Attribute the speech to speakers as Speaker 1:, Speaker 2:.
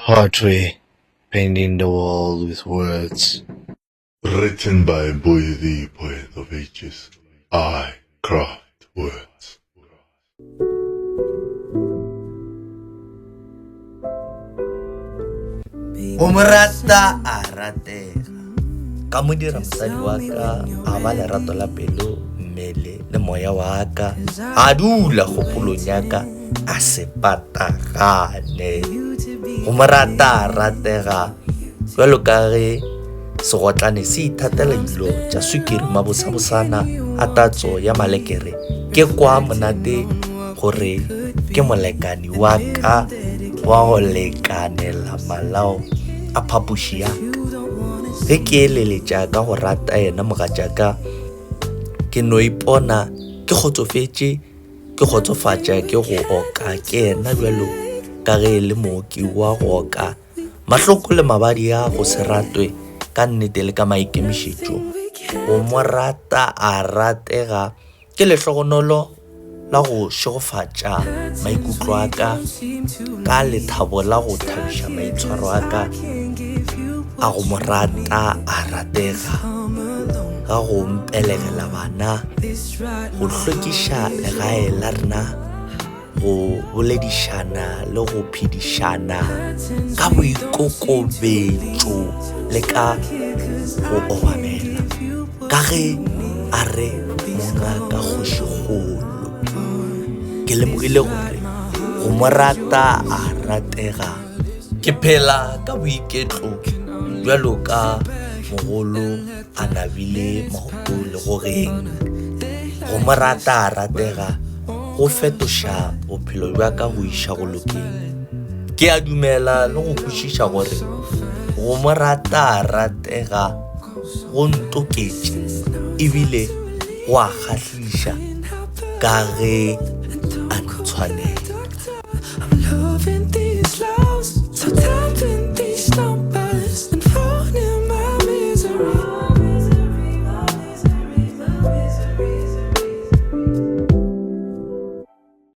Speaker 1: Poetry, painting the world with words.
Speaker 2: Written by Boi-thee-poet-of-ages. I craft words.
Speaker 3: Rata a ratega ka mo dira mosadi wa ka a ba lerato la pelo mmele le moya wa ka a dula kgopolong ya ka a se patagane go mo rata a ratega jwalo ka ge segotlane se ithatela dilo tša sukiri mabosabosana a tatso ya malekere ke kwa monate gore ke molekani wa ka wa go lekanela malao a phapoši ya ka ge ke eleletša ka go rata yena mogatšaka ke no ipona ke kgotsofetše ke kgotsofatša ke go oka ke yena bjalo ka ge le mooki wa go oka mahloko le mabadi ya go se ratwe ka nnete le ka maikemišetšo go mo rata a ratega ke lehlogonolo la go šegofatša maikutlo a ka lethabo la go thabiša maitshwaro a ka a go mo rata a ratega ga go mpelegela bana go hlwekiša legae la rena go boledišana le go phedišana ka boikokobetšo le ka go obamela ka ge a re mongaka kgošigolo ke lemogile gore go mo rata a ratega ke phela ka boiketlo bjalo ka mogolo a nabile maoto le go reng go mo rata a ratega go fetoša bophelo bja ka go iša go lokeng ke a dumela le go kwešiša gore go mo rata a ratega go ntoketše ebile go a kgahliša ka ge a ntshwanela.